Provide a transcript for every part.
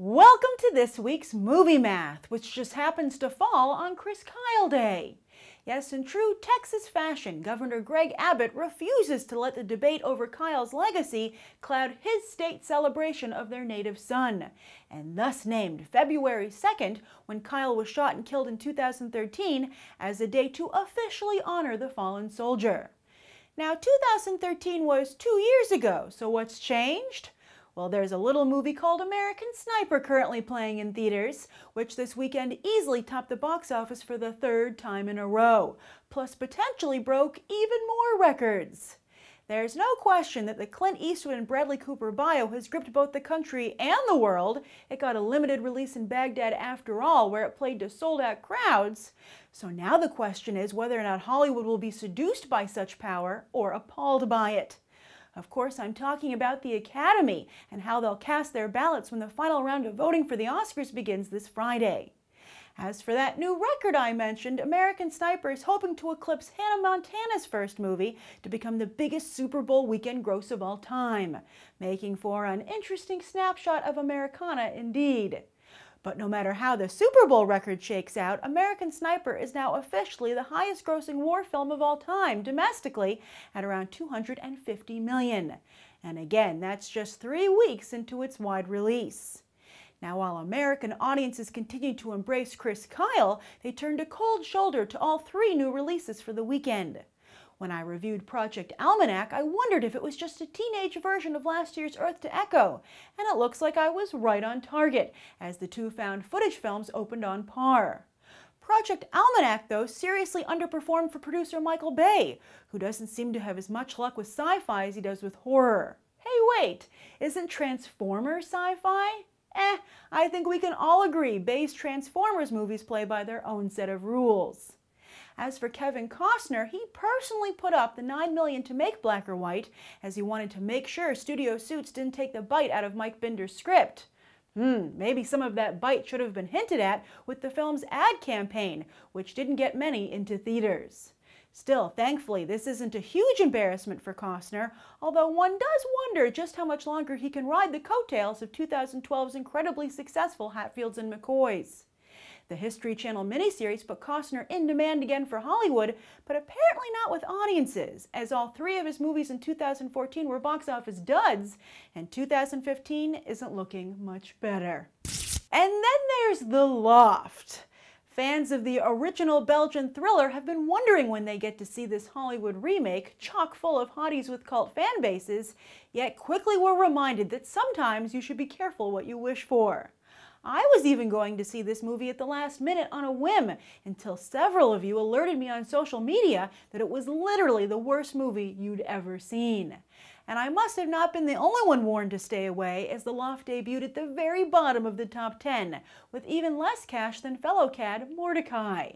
Welcome to this week's Movie Math, which just happens to fall on Chris Kyle Day. Yes, in true Texas fashion, Governor Greg Abbott refuses to let the debate over Kyle's legacy cloud his state celebration of their native son, and thus named February 2nd, when Kyle was shot and killed in 2013, as a day to officially honor the fallen soldier. Now, 2013 was 2 years ago, so what's changed? Well, there's a little movie called American Sniper currently playing in theaters, which this weekend easily topped the box office for the third time in a row, plus potentially broke even more records. There's no question that the Clint Eastwood and Bradley Cooper bio has gripped both the country and the world. It got a limited release in Baghdad after all, where it played to sold-out crowds. So now the question is whether or not Hollywood will be seduced by such power or appalled by it. Of course, I'm talking about the Academy and how they'll cast their ballots when the final round of voting for the Oscars begins this Friday. As for that new record I mentioned, American Sniper is hoping to eclipse Hannah Montana's first movie to become the biggest Super Bowl weekend gross of all time, making for an interesting snapshot of Americana indeed. But no matter how the Super Bowl record shakes out, American Sniper is now officially the highest grossing war film of all time domestically at around $250 million. And again, that's just 3 weeks into its wide release. Now, while American audiences continue to embrace Chris Kyle, they turned a cold shoulder to all 3 new releases for the weekend. When I reviewed Project Almanac, I wondered if it was just a teenage version of last year's Earth to Echo, and it looks like I was right on target, as the 2 found footage films opened on par. Project Almanac, though, seriously underperformed for producer Michael Bay, who doesn't seem to have as much luck with sci-fi as he does with horror. Hey, wait, isn't Transformers sci-fi? I think we can all agree Bay's Transformers movies play by their own set of rules. As for Kevin Costner, he personally put up the $9 million to make Black or White, as he wanted to make sure Studio Suits didn't take the bite out of Mike Binder's script. Maybe some of that bite should have been hinted at with the film's ad campaign, which didn't get many into theaters. Still, thankfully, this isn't a huge embarrassment for Costner, although one does wonder just how much longer he can ride the coattails of 2012's incredibly successful Hatfields and McCoys. The History Channel miniseries put Costner in demand again for Hollywood, but apparently not with audiences, as all 3 of his movies in 2014 were box office duds, and 2015 isn't looking much better. And then there's The Loft. Fans of the original Belgian thriller have been wondering when they get to see this Hollywood remake, chock full of hotties with cult fan bases, yet quickly were reminded that sometimes you should be careful what you wish for. I was even going to see this movie at the last minute on a whim, until several of you alerted me on social media that it was literally the worst movie you'd ever seen. And I must have not been the only one warned to stay away, as The Loft debuted at the very bottom of the top 10, with even less cash than fellow cad Mordecai.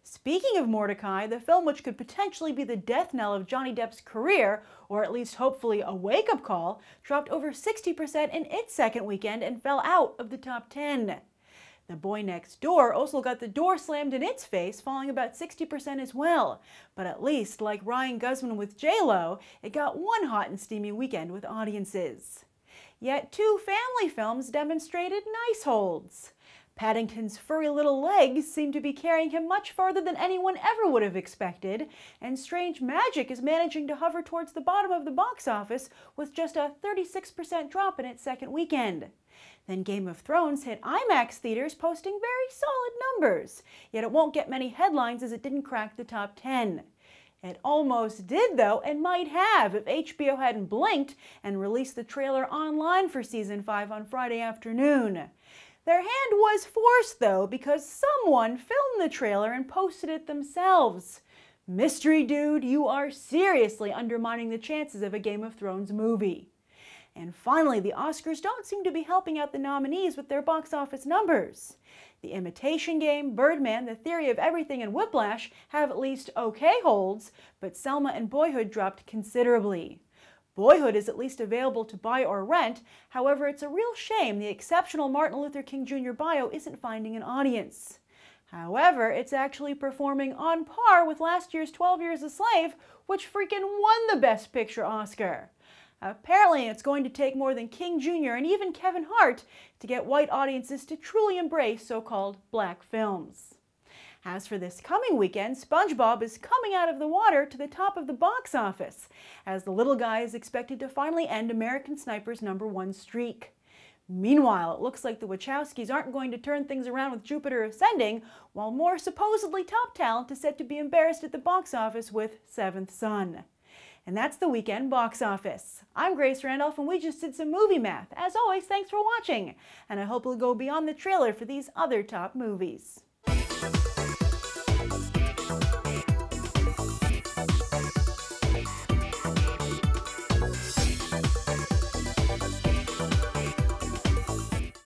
Speaking of Mordecai, the film which could potentially be the death knell of Johnny Depp's career, or at least hopefully a wake-up call, dropped over 60% in its second weekend and fell out of the top 10. The Boy Next Door also got the door slammed in its face, falling about 60% as well. But at least, like Ryan Guzman with J-Lo, it got one hot and steamy weekend with audiences. Yet 2 family films demonstrated nice holds. Paddington's furry little legs seem to be carrying him much farther than anyone ever would have expected, and Strange Magic is managing to hover towards the bottom of the box office with just a 36% drop in its second weekend. Then Game of Thrones hit IMAX theaters, posting very solid numbers, yet it won't get many headlines as it didn't crack the top 10. It almost did, though, and might have if HBO hadn't blinked and released the trailer online for Season 5 on Friday afternoon. Their hand was forced, though, because someone filmed the trailer and posted it themselves. Mystery dude, you are seriously undermining the chances of a Game of Thrones movie. And finally, the Oscars don't seem to be helping out the nominees with their box office numbers. The Imitation Game, Birdman, The Theory of Everything, and Whiplash have at least okay holds, but Selma and Boyhood dropped considerably. Boyhood is at least available to buy or rent, however, it's a real shame the exceptional Martin Luther King Jr. bio isn't finding an audience. However, it's actually performing on par with last year's 12 Years a Slave, which freaking won the Best Picture Oscar. Apparently, it's going to take more than King Jr. and even Kevin Hart to get white audiences to truly embrace so-called black films. As for this coming weekend, SpongeBob is coming out of the water to the top of the box office, as the little guy is expected to finally end American Sniper's #1 streak. Meanwhile, it looks like the Wachowskis aren't going to turn things around with Jupiter Ascending, while more supposedly top talent is set to be embarrassed at the box office with Seventh Son. And that's the weekend box office. I'm Grace Randolph, and we just did some movie math. As always, thanks for watching, and I hope you'll go beyond the trailer for these other top movies.